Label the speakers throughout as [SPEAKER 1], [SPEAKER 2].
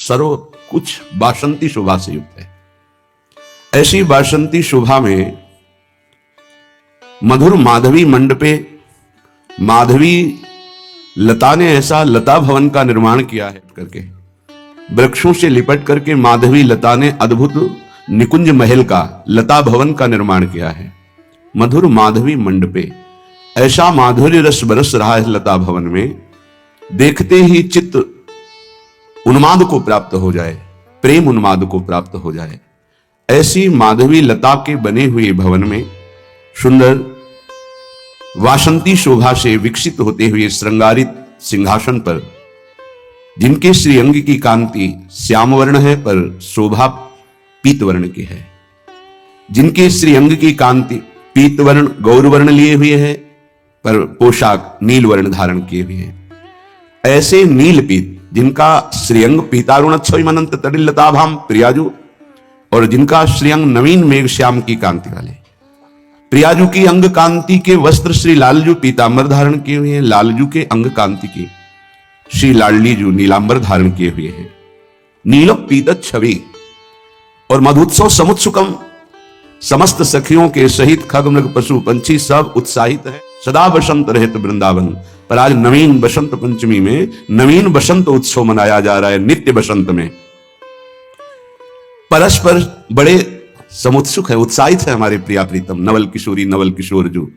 [SPEAKER 1] सर्व कुछ वासंती शोभा से युक्त है। ऐसी वासंती शोभा में मधुर माधवी मंडपे माधवी लता ने ऐसा लता भवन का निर्माण किया है करके, वृक्षों से लिपट करके माधवी लता ने अद्भुत निकुंज महल का लता भवन का निर्माण किया है। मधुर माधवी मंडपे, ऐसा माधुर्य रस बरस रहा है लता भवन में, देखते ही चित्त उन्माद को प्राप्त हो जाए, प्रेम उन्माद को प्राप्त हो जाए। ऐसी माधवी लता के बने हुए भवन में सुंदर वासंती शोभा से विकसित होते हुए श्रृंगारित सिंहासन पर, जिनके श्रीअंग की कांति श्याम वर्ण है पर शोभा पीत वर्ण की है, जिनके श्रीअंग की कांति पीत वर्ण गौर वर्ण लिए हुए है पर पोशाक नील वर्ण धारण किए हुए हैं। ऐसे नील पीत, जिनका श्रीअंग पीतारुणच्छविमनंत तडिल्लताभाम प्रियाजु, और जिनका श्रीअंग नवीन मेघ श्याम की कांति वाले, प्रियाजू की अंग कांति के वस्त्र श्री लालजू पीतांबर धारण किए हुए हैं, लालजू के अंग कांति की श्री लाडलीजू नीलांबर धारण किए हुए हैं। नील पीत छवि और मधुत्सव समुत्सुकम, समस्त सखियों के सहित खग मृग पशु पंछी सब उत्साहित है। सदा बसंत रहित वृंदावन, पर आज नवीन बसंत पंचमी में नवीन बसंत उत्सव मनाया जा रहा है। नित्य बसंत में परस्पर बड़े समुत्सुक है, उत्साहित है हमारे प्रिया प्रीतम नवल किशोरी नवल किशोर जो।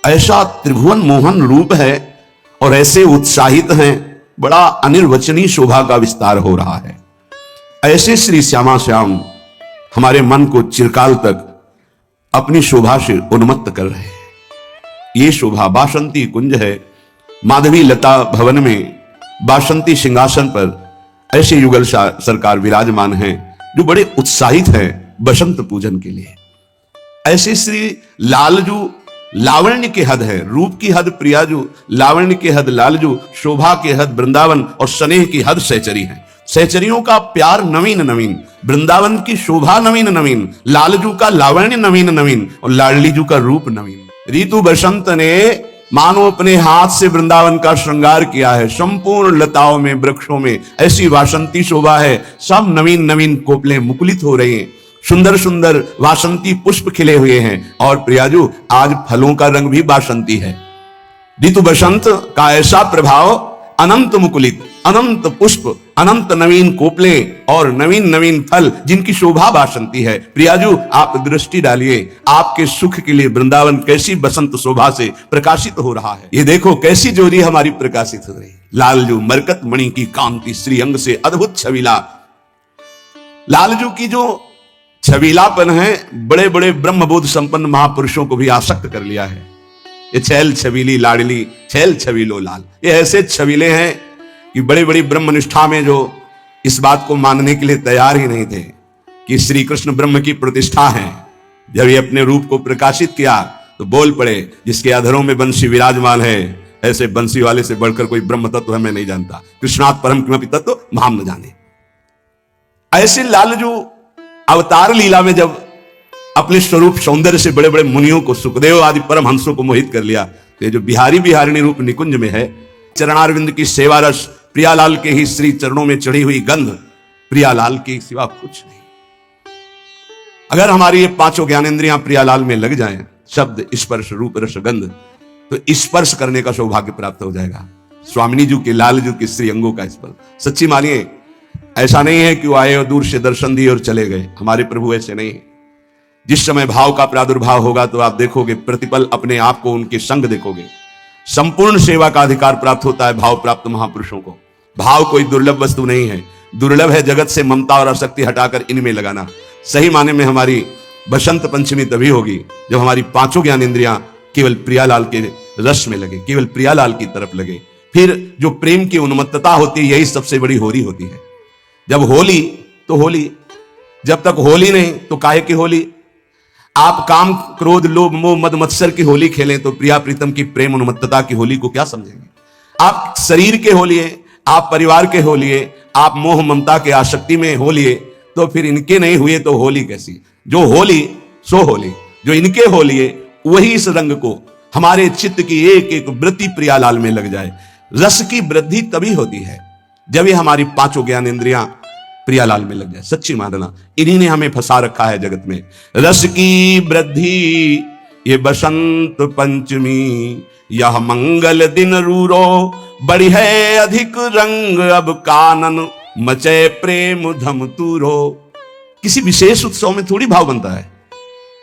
[SPEAKER 1] ऐसा त्रिभुवन मोहन रूप है और ऐसे उत्साहित हैं, बड़ा अनिर्वचनीय शोभा का विस्तार हो रहा है। ऐसे श्री श्यामा श्याम हमारे मन को चिरकाल तक अपनी शोभा से उन्मत्त कर रहे हैं। ये शोभा वासंती कुंज है। माधवी लता भवन में वासंती सिंहासन पर ऐसे युगल सरकार विराजमान हैं जो बड़े उत्साहित हैं बसंत पूजन के लिए। ऐसे श्री लालजू लावण्य के हद है, रूप की हद प्रियाजू, लावण्य के हद लालजू, शोभा के हद वृंदावन और स्नेह की हद सहचरी है। सहचरियों का प्यार नवीन नवीन, वृंदावन की शोभा नवीन नवीन, लालजू का लावण्य नवीन नवीन और लाडलीजू का रूप नवीन। ऋतु बसंत ने मानो अपने हाथ से वृंदावन का श्रृंगार किया है। संपूर्ण लताओं में वृक्षों में ऐसी वासंती शोभा है, सब नवीन नवीन कोपले मुकुलित हो रही हैं, सुंदर सुंदर वासंती पुष्प खिले हुए हैं। और प्रियाजू आज फलों का रंग भी वासंती है। ऋतु बसंत का ऐसा प्रभाव, अनंत मुकुलित, अनंत पुष्प, अनंत नवीन कोपले और नवीन नवीन फल, जिनकी शोभा वासंती है। प्रियाजू आप दृष्टि डालिए, आपके सुख के लिए वृंदावन कैसी बसंत शोभा से प्रकाशित हो रहा है। ये देखो कैसी जोड़ी हमारी प्रकाशित हो रही। लालजू मरकत मणि की कांति श्रीअंग से अद्भुत छबीला, लालजू की जो छबीलापन है बड़े बड़े ब्रह्मबोध संपन्न महापुरुषों को भी आसक्त कर लिया है। ये छैल छबीली लाडली, छैल छबीलो लाल, ये ऐसे छबीले हैं कि बड़ी बड़ी ब्रह्मनिष्ठा में जो इस बात को मानने के लिए तैयार ही नहीं थे कि श्री कृष्ण ब्रह्म की प्रतिष्ठा है। जब ये अपने रूप को प्रकाशित किया तो बोल पड़े, जिसके अधरों में बंसी विराजमान है, ऐसे बंसी वाले से बढ़कर कोई ब्रह्म तत्व है मैं नहीं जानता। कृष्णात् परम किमपि तत्व महाम न जाने। ऐसे लालजू अवतार लीला में जब अपने स्वरूप सौंदर्य से बड़े बड़े मुनियों को, सुखदेव आदि परमहंसों को मोहित कर लिया। तो ये जो बिहारी बिहारिणी रूप निकुंज में है, चरणारविंद की सेवा रस, प्रियालाल के ही श्री चरणों में चढ़ी हुई गंध, प्रियालाल के सिवा कुछ नहीं। अगर हमारी ये पांचों ज्ञानेंद्रियां प्रियालाल में लग जाएं, शब्द स्पर्श रूप रस गंध, तो स्पर्श करने का सौभाग्य प्राप्त हो जाएगा। स्वामिनी जी के लालजू के श्री अंगों का स्पर्श। सच्ची मानिए, ऐसा नहीं है कि वो आए और दूर से दर्शन दिए और चले गए। हमारे प्रभु ऐसे नहीं है। जिस समय भाव का प्रादुर्भाव होगा तो आप देखोगे प्रतिपल अपने आप को उनके संग देखोगे। संपूर्ण सेवा का अधिकार प्राप्त होता है भाव प्राप्त महापुरुषों को। भाव कोई दुर्लभ वस्तु नहीं है, दुर्लभ है जगत से ममता और आसक्ति हटाकर इनमें लगाना। सही माने में हमारी बसंत पंचमी तभी होगी जब हमारी पांचों ज्ञानेंद्रियां केवल प्रियालाल के रस में लगे, केवल प्रियालाल की तरफ लगे। फिर जो प्रेम की उन्मत्तता होती है, यही सबसे बड़ी होली होती है। जब होली तो होली, जब तक होली नहीं तो काहे की होली। आप काम क्रोध लोभ मोह मद मत्सर की होली खेलें तो प्रिया प्रीतम की प्रेम उन्मत्तता की होली को क्या समझेंगे। आप शरीर के होलिए, आप परिवार के होलिए, आप मोह ममता के आसक्ति में होलिए, तो फिर इनके नहीं हुए तो होली कैसी। जो होली सो होली, जो इनके होलिए वही इस रंग को हमारे चित्त की एक एक वृत्ति प्रियालाल में लग जाए। रस की वृद्धि तभी होती है जब ये हमारी पांचों ज्ञान इंद्रियां प्रियालाल में लग जाए, सच्ची मानना। इन्हीं ने हमें फंसा रखा है जगत में। रस की वृद्धि ये बसंत पंचमी, यह मंगल दिन रूरो, बड़ी है अधिक रंग अब कानन, मचे प्रेम धम तूरो। किसी विशेष उत्सव में थोड़ी भाव बनता है,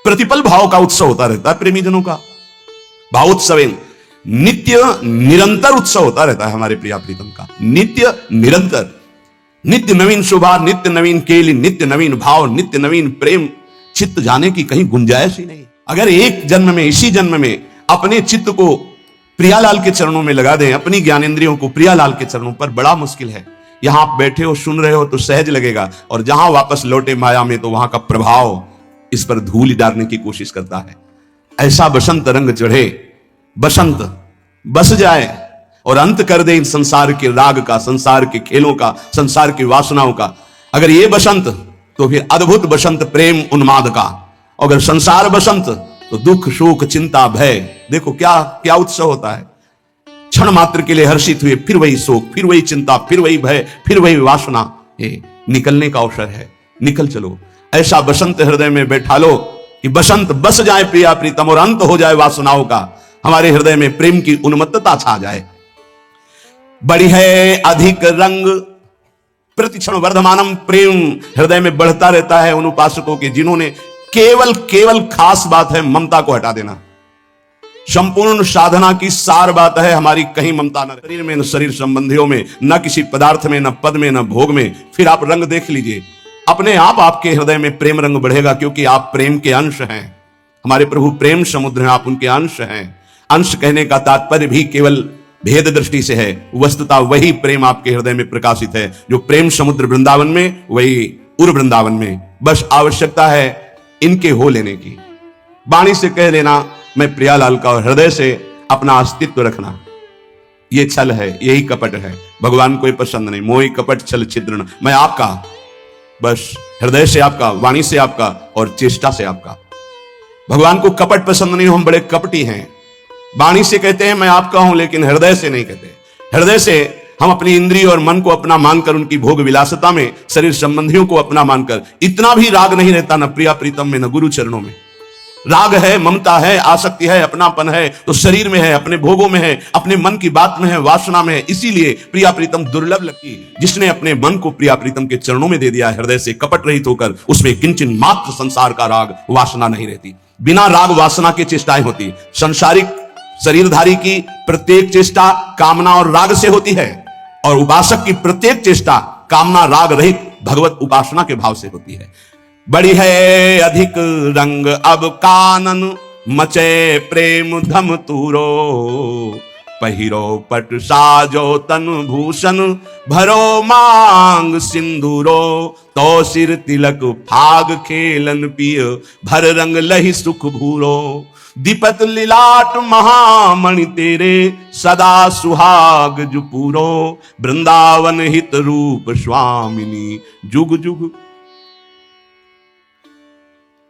[SPEAKER 1] प्रतिपल भाव का उत्सव होता रहता है प्रेमी जनों का। भावोत्सवेन, नित्य निरंतर उत्सव होता रहता है हमारे प्रिया प्रीतम का, नित्य निरंतर। नित्य नवीन शोभा, नित्य नवीन केली, नित्य नवीन भाव, नित्य नवीन प्रेम। चित्त जाने की कहीं गुंजाइश ही नहीं। अगर एक जन्म में, इसी जन्म में अपने चित्त को प्रियालाल के चरणों में लगा दें, अपनी ज्ञानेंद्रियों को प्रियालाल के चरणों पर, बड़ा मुश्किल है। यहां आप बैठे हो, सुन रहे हो तो सहज लगेगा, और जहां वापस लौटे माया में तो वहां का प्रभाव इस पर धूल डालने की कोशिश करता है। ऐसा बसंत रंग चढ़े, बसंत बस जाए और अंत कर दे इन संसार के राग का, संसार के खेलों का, संसार की वासनाओं का। अगर ये बसंत तो फिर अद्भुत बसंत प्रेम उन्माद का। अगर संसार बसंत तो दुख शोक चिंता भय। देखो क्या क्या उत्सव होता है। क्षण मात्र के लिए हर्षित हुए, फिर वही शोक, फिर वही चिंता, फिर वही भय, फिर वही वासना। ये निकलने का अवसर है, निकल चलो। ऐसा बसंत हृदय में बैठा लो कि बसंत बस जाए प्रिया प्रीतम, और अंत हो जाए वासनाओं का। हमारे हृदय में प्रेम की उन्मत्तता छा जाए। बड़ी है अधिक रंग, प्रतिक्षण वर्धमानम प्रेम हृदय में बढ़ता रहता है उन उपासकों के जिन्होंने केवल खास बात है ममता को हटा देना। संपूर्ण साधना की सार बात है हमारी कहीं ममता न, शरीर में न शरीर संबंधियों में, न किसी पदार्थ में, न पद में, न भोग में। फिर आप रंग देख लीजिए, अपने आप आपके हृदय में प्रेम रंग बढ़ेगा, क्योंकि आप प्रेम के अंश हैं। हमारे प्रभु प्रेम समुद्र हैं, आप उनके अंश हैं। अंश कहने का तात्पर्य भी केवल भेद दृष्टि से है, वस्तुतः वही प्रेम आपके हृदय में प्रकाशित है। जो प्रेम समुद्र वृंदावन में, वही उर वृंदावन में। बस आवश्यकता है इनके हो लेने की। वाणी से कह लेना मैं प्रियालाल का, और हृदय से अपना अस्तित्व रखना। ये छल है, यही कपट है। भगवान को पसंद नहीं। मोहि कपट छल छिद्रण, मैं आपका, बस हृदय से आपका, वाणी से आपका और चेष्टा से आपका। भगवान को कपट पसंद नहीं, हम बड़े कपटी हैं। वाणी से कहते हैं मैं आपका हूं, लेकिन हृदय से नहीं कहते। हृदय से हम अपनी इंद्रिय और मन को अपना मानकर, उनकी भोग विलासता में शरीर संबंधियों को अपना मानकर, इतना भी राग नहीं रहता न प्रिया प्रीतम में, न गुरु चरणों में। राग है, ममता है, आसक्ति है, अपनापन है तो शरीर में है, अपने भोगों में है, अपने मन की बात में है, वासना में है। इसीलिए प्रिया प्रीतम दुर्लभ लगती। जिसने अपने मन को प्रिया प्रीतम के चरणों में दे दिया, हृदय से कपट रहित होकर, उसमें किंचन मात्र संसार का राग वासना नहीं रहती। बिना राग वासना की चेष्टाएं होती। संसारिक शरीरधारी की प्रत्येक चेष्टा कामना और राग से होती है, और उपासक की प्रत्येक चेष्टा कामना राग रहित भगवत उपासना के भाव से होती है। बड़ी है अधिक रंग अब कानन, मचे प्रेम धम तूरो, पहिरो पट साजो तन भूषण, भरो मांग सिंदूरो, तो सिर तिलक फाग खेलन पिय, भर रंग लहि सुख भूरो, दीपत लिलाट महामणि तेरे, सदा सुहाग जुपूरो, वृंदावन हित रूप स्वामिनी, जुग जुग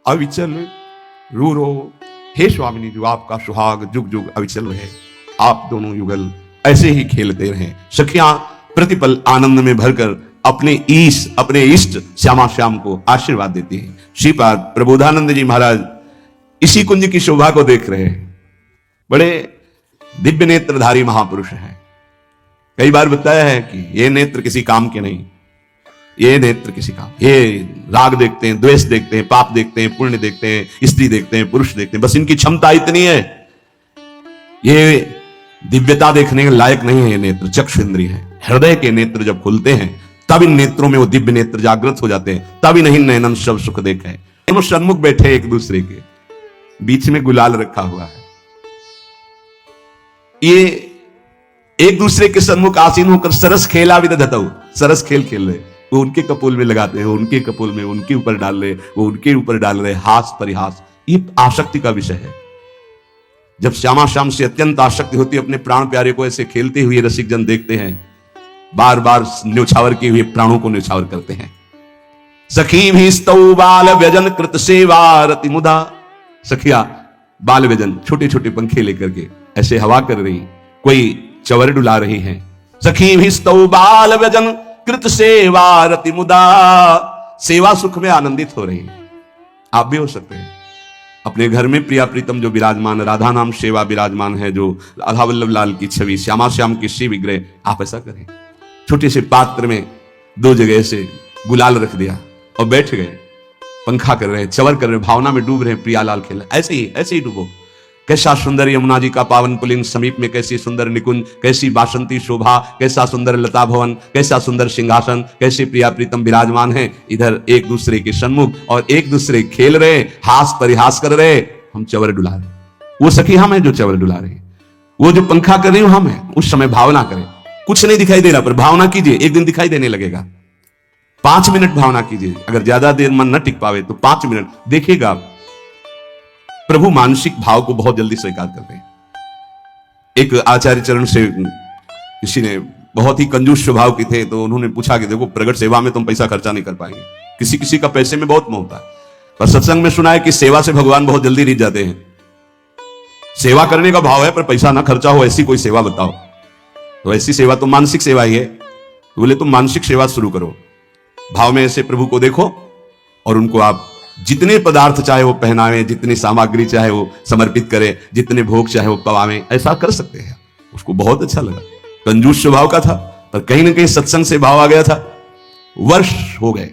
[SPEAKER 1] अविचल रूरो। हे स्वामिनी, जो आपका सुहाग जुग जुग अविचल रहे, आप दोनों युगल ऐसे ही खेलते रहें। सखियां प्रतिपल आनंद में भरकर अपने इष्ट श्यामा श्याम को आशीर्वाद देती हैं। श्रीपाद प्रबोधानंद जी महाराज इसी कुंज की शोभा को देख रहे हैं। बड़े दिव्य नेत्रधारी महापुरुष हैं। कई बार बताया है कि ये नेत्र किसी काम के नहीं, ये नेत्र किसी काम, ये राग देखते हैं, द्वेष देखते हैं, पाप देखते हैं, पुण्य देखते हैं, स्त्री देखते हैं, पुरुष देखते हैं। बस इनकी क्षमता इतनी है, ये दिव्यता देखने के लायक नहीं है। ये नेत्र चक्षु इंद्रिय है। हृदय के नेत्र जब खुलते हैं तब इन नेत्रों में वो दिव्य नेत्र जागृत हो जाते हैं। तभी नहीं नैनन सब सुख देखे। दोनों सन्मुख बैठे एक दूसरे के, बीच में गुलाल रखा हुआ है। ये एक दूसरे के सन्मुख आसीन होकर सरस खेला भी दधतऊ, सरस खेल खेल रहे। वो उनके कपोल में लगाते हैं, उनके कपोल में उनके ऊपर डाल रहे, वो उनके ऊपर डाल रहे। हास परिहास, ये आसक्ति का विषय है। जब श्यामा श्याम से अत्यंत आसक्ति होती है, अपने प्राण प्यारे को ऐसे खेलते हुए रसिक जन देखते हैं, बार बार न्यौछावर किए हुए प्राणों को न्यौछावर करते हैं। सखी भी स्तौ बाल व्यजन कृत सेवा रति मुदा। सखिया बाल व्यजन, छोटे छोटे पंखे लेकर के ऐसे हवा कर रही, कोई चवर डुला रही हैं, सखी भी स्तौ बाल व्यजन कृत सेवा रति मुदा। सेवा सुख में आनंदित हो रही है। आप भी हो सकते हैं अपने घर में प्रिया प्रीतम जो विराजमान, राधा नाम सेवा विराजमान है, जो राधा वल्लभ लाल की छवि, श्यामा श्याम की श्री विग्रह, आप ऐसा करें। छोटे से पात्र में 2 जगह से गुलाल रख दिया और बैठ गए, पंखा कर रहे हैं, चवर कर रहे हैं, भावना में डूब रहे हैं, प्रियालाल खेल, ऐसे ही डूबो। कैसा सुंदर यमुना जी का पावन पुलिंग, समीप में कैसी सुंदर निकुंज, कैसी बासंती शोभा, कैसा सुंदर लता भवन, कैसा सुंदर सिंहासन, कैसे प्रिया प्रीतम विराजमान है इधर एक दूसरे के सन्मुख, और एक दूसरे खेल रहे, हास परिहास कर रहे, हम चवर डुला रहे। वो सखी हम है जो चवर डुला रहे, वो जो पंखा कर रही हो हम है। उस समय भावना करें, कुछ नहीं दिखाई दे रहा पर भावना कीजिए, एक दिन दिखाई देने लगेगा। 5 मिनट भावना कीजिए, अगर ज्यादा देर मन न टिक पावे तो 5 मिनट देखिएगा, प्रभु मानसिक भाव को बहुत जल्दी स्वीकार करते हैं। एक आचार्य चरण से किसी ने, बहुत ही कंजूस स्वभाव के थे, तो उन्होंने पूछा कि देखो प्रगट सेवा में तुम पैसा खर्चा नहीं कर पाएंगे, किसी किसी का पैसे में बहुत मोह होता है, पर सत्संग में सुना है कि सेवा से भगवान बहुत जल्दी रिझ जाते हैं। सेवा करने का भाव है पर पैसा ना खर्चा हो, ऐसी कोई सेवा बताओ। तो ऐसी सेवा तो मानसिक सेवा ही है। तो बोले तुम मानसिक सेवा शुरू करो, भाव में ऐसे प्रभु को देखो और उनको आप जितने पदार्थ चाहे वो पहनावें, जितनी सामग्री चाहे वो समर्पित करें, जितने भोग चाहे वो पवावें, ऐसा कर सकते हैं। उसको बहुत अच्छा लगा। कंजूस स्वभाव का था पर कहीं ना कहीं सत्संग से भाव आ गया था। वर्ष हो गए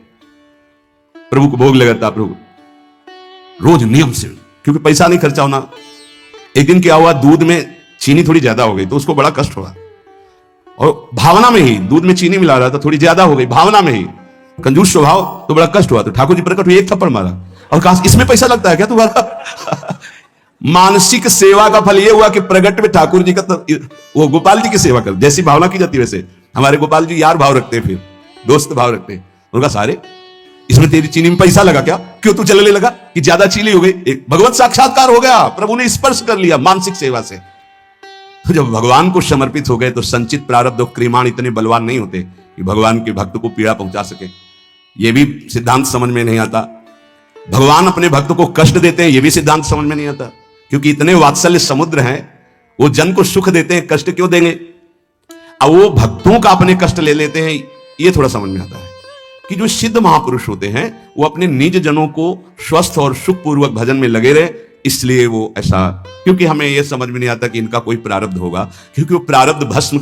[SPEAKER 1] प्रभु को भोग लगाता, प्रभु रोज नियम से, क्योंकि पैसा नहीं खर्चा होना। एक दिन क्या हुआ, दूध में चीनी थोड़ी ज्यादा हो गई तो उसको बड़ा कष्ट हुआ, और भावना में ही दूध में चीनी मिला रहा था, थोड़ी ज्यादा हो गई भावना में ही, कंजूस स्वभाव, तो बड़ा कष्ट हुआ। तो ठाकुर जी प्रकट हुए, एक थप्पड़ मारा और कहा इसमें पैसा लगता है क्या तुम्हारा? मानसिक सेवा का फल यह हुआ कि प्रगट में ठाकुर जी का वो गोपाल जी की सेवा कर, जैसी भावना की जाती वैसे हमारे गोपाल जी यार भाव रखते हैं, फिर दोस्त भाव रखते हैं। उनका सारे इसमें तेरी चीनी में पैसा लगा क्या, क्यों तू चलने लगा कि ज्यादा चीनी हो गई? एक भगवत साक्षात्कार हो गया, प्रभु ने स्पर्श कर लिया मानसिक सेवा से। तो जब भगवान को समर्पित हो गए तो संचित प्रारब्ध और क्रिमाण इतने बलवान नहीं होते कि भगवान के भक्त को पीड़ा पहुंचा सके। यह भी सिद्धांत समझ में नहीं आता। भगवान अपने भक्त को कष्ट देते हैं, यह भी सिद्धांत समझ में नहीं आता, क्योंकि इतने वात्सल्य समुद्र हैं, वो जन को सुख देते हैं, कष्ट क्यों देंगे? अब वो भक्तों का अपने कष्ट ले लेते हैं, ये थोड़ा समझ में आता है कि जो सिद्ध महापुरुष होते हैं वो अपने निज जनों को स्वस्थ और सुखपूर्वक भजन में लगे रहे, इसलिए वो ऐसा, क्योंकि हमें यह समझ में नहीं आता कि इनका कोई प्रारब्ध होगा, क्योंकि वो प्रारब्ध भस्म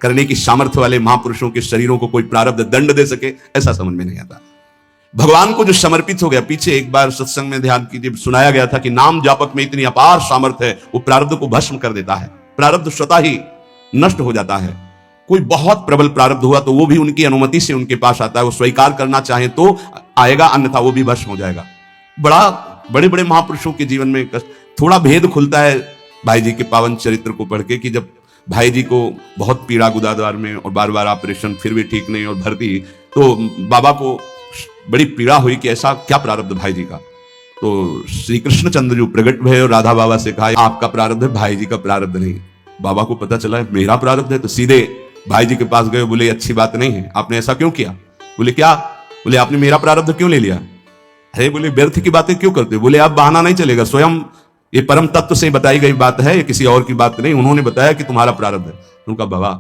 [SPEAKER 1] करने की सामर्थ्य वाले महापुरुषों के शरीरों को कोई प्रारब्ध दंड दे सके, ऐसा समझ में नहीं आता। भगवान को जो समर्पित हो गया, पीछे एक बार सत्संग में ध्यान कीजिए, सुनाया गया था कि नाम जापक में इतनी अपार सामर्थ्य है, वो प्रारब्ध को भस्म कर देता है, प्रारब्ध स्वतः ही नष्ट हो जाता है। कोई बहुत प्रबल प्रारब्ध हुआ तो वो भी उनकी अनुमति से उनके पास आता है, वो स्वीकार करना चाहे तो आएगा, अन्यथा वो भी भस्म हो जाएगा। बड़े बड़े महापुरुषों के जीवन में थोड़ा भेद खुलता है भाई जी के पावन चरित्र को पढ़ के, कि जब भाई जी को बहुत पीड़ा गुदाद्वार में और बार बार ऑपरेशन, फिर भी ठीक नहीं और भर्ती, तो बाबा को बड़ी पीड़ा हुई कि ऐसा क्या प्रारब्ध भाई जी का। तो श्री कृष्णचंद्र जो प्रगट भय और राधा बाबा से कहा आपका प्रारब्ध है, भाई जी का प्रारब्ध नहीं। बाबा को पता चला है मेरा प्रारब्ध है, तो सीधे भाई जी के पास गए, बोले अच्छी बात नहीं है, आपने ऐसा क्यों किया? बोले क्या? बोले आपने मेरा प्रारब्ध क्यों ले लिया? अरे बोले व्यर्थ की बातें क्यों करते? बोले आप बहाना नहीं चलेगा, स्वयं ये परम तत्व से बताई गई बात है, ये किसी और की बात नहीं, उन्होंने बताया कि तुम्हारा प्रारब्ध है। उनका बाबा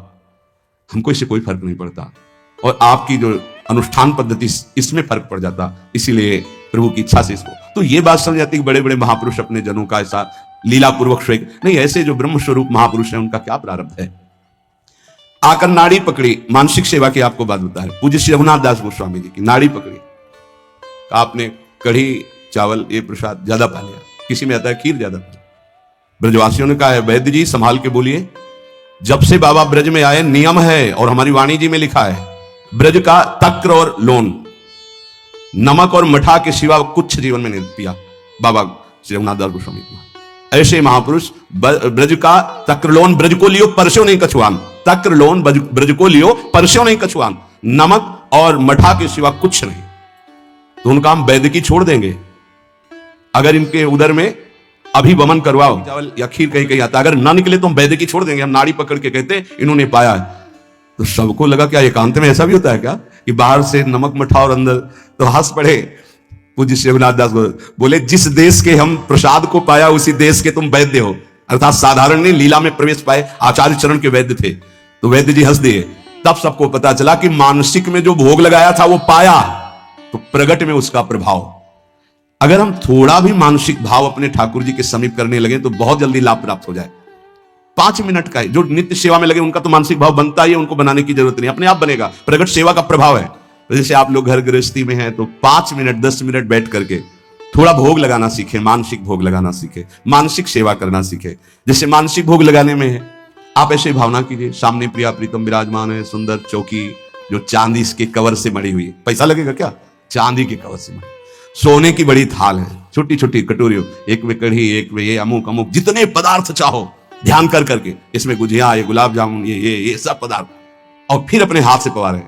[SPEAKER 1] हमको इससे कोई फर्क नहीं पड़ता, और आपकी जो अनुष्ठान पद्धति इसमें फर्क पड़ जाता, इसीलिए प्रभु की इच्छा से इसको। तो ये बात समझ जाती कि बड़े बड़े महापुरुष अपने जनों का ऐसा लीला पूर्वक स्वेग नहीं, ऐसे जो ब्रह्म स्वरूप महापुरुष हैं उनका क्या प्रारब्ध है। आकर नाड़ी पकड़ी, मानसिक सेवा की आपको बात बता रहे, पूज्य श्री रघुनाथ दास गोस्वामी जी की नाड़ी पकड़ी, आपने कढ़ी चावल ये प्रसाद ज्यादा पा लिया, किसी में आता है खीर ज्यादा पा। ब्रजवासियों ने कहा है वैद्य जी संभाल के बोलिए, जब से बाबा ब्रज में आए नियम है और हमारी वाणी जी में लिखा है, ब्रज का तक्र और लोन, नमक और मठा के सिवा कुछ जीवन में नहीं पिया बाबा श्री रघुनाथ दास गोस्वामी जी। ऐसे महापुरुष ब्रज का तक्र लोन, ब्रज को लियो परसों नहीं कछुआन, तक्र लोन ब्रज को लियो परसों नहीं कछुआन, नमक और मठा के सिवा कुछ नहीं। तो उनका हम वैद्य की छोड़ देंगे, अगर इनके उदर में अभिवमन करवाओ, चावल या खीर कहीं कहीं आता, अगर ना निकले तो हम वैद्य की छोड़ देंगे। हम नाड़ी पकड़ के कहते इन्होंने पाया है। तो सबको लगा क्या एकांत में ऐसा भी होता है क्या कि बाहर से नमक मठा और अंदर, तो हंस पड़े पूज्य श्री रघुनाथ दास बोले जिस देश के हम प्रसाद को पाया उसी देश के तुम वैद्य हो, अर्थात साधारण नहीं लीला में प्रवेश पाए, आचार्य चरण के वैद्य थे। तो वैद्य जी हंस दिए। तब सबको पता चला कि मानसिक में जो भोग लगाया था वो पाया, तो प्रगट में उसका प्रभाव। अगर हम थोड़ा भी मानसिक भाव अपने ठाकुर जी के समीप करने लगे तो बहुत जल्दी लाभ प्राप्त हो जाए। 5 मिनट का है, जो नित्य सेवा में लगे उनका तो मानसिक भाव बनता ही है, उनको बनाने की जरूरत नहीं, अपने आप बनेगा। प्रगट सेवा का प्रभाव है। जैसे आप लोग घर गृहस्थी में हैं तो 5 मिनट 10 मिनट बैठ करके थोड़ा भोग लगाना सीखे, मानसिक भोग लगाना सीखे, मानसिक सेवा करना सीखे। जैसे मानसिक भोग लगाने में है, आप ऐसे भावना कीजिए सामने प्रिया प्रीतम विराजमान है, सुंदर चौकी जो चांदी के कवर से मड़ी हुई है। पैसा लगेगा क्या? चांदी के कवर से मड़ी, सोने की बड़ी थाल है, छोटी छोटी कटोरियों, एक में कढ़ी, एक में ये अमुक अमुक, जितने पदार्थ चाहो ध्यान कर करके, इसमें गुजिया, ये गुलाब जामुन, ये सब पदार्थ, और फिर अपने हाथ से पवा रहे,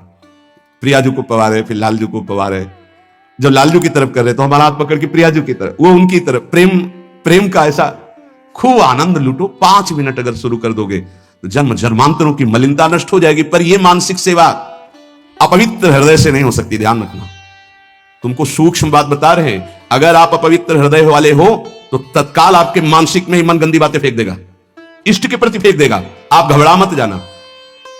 [SPEAKER 1] प्रियाजू को पवा रहे, फिर लालजू को पवा रहे। जब लालजू की तरफ कर रहे तो हमारा हाथ पकड़ के प्रियाजू की तरफ, वो उनकी तरफ, प्रेम का ऐसा खूब आनंद लूटो। 5 मिनट अगर शुरू कर दोगे तो जन्म जन्मांतरों की मलिनता नष्ट हो जाएगी। पर यह मानसिक सेवा अपवित्र हृदय से नहीं हो सकती, ध्यान रखना। तुमको सूक्ष्म बात बता रहे हैं, अगर आप अपवित्र हृदय वाले हो तो तत्काल आपके मानसिक में ही मन गंदी बातें फेंक देगा, इष्ट के प्रति फेंक देगा। आप घबरा मत जाना।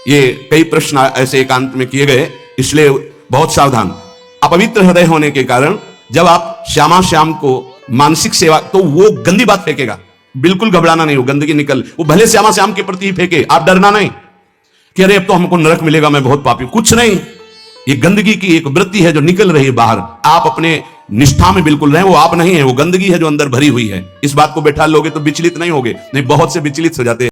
[SPEAKER 1] ये कई प्रश्न ऐसे एकांत में किए गए, इसलिए बहुत सावधान। अपवित्र हृदय होने के कारण जब आप श्यामा श्याम को मानसिक सेवा, तो वो गंदी बात फेंकेगा, बिल्कुल घबराना नहीं, वो गंदगी निकल, वो भले श्यामा श्याम के प्रति ही फेंके, आप डरना नहीं कि अरे अब तो हमको नरक मिलेगा, मैं बहुत पापी, कुछ नहीं। ये गंदगी की एक वृत्ति है जो निकल रही है बाहर। आप अपने निष्ठा में बिल्कुल रहे, वो आप नहीं है, वो गंदगी है जो अंदर भरी हुई है। इस बात को बैठा लोगे तो विचलित नहीं होगे, नहीं बहुत से विचलित हो जाते हैं।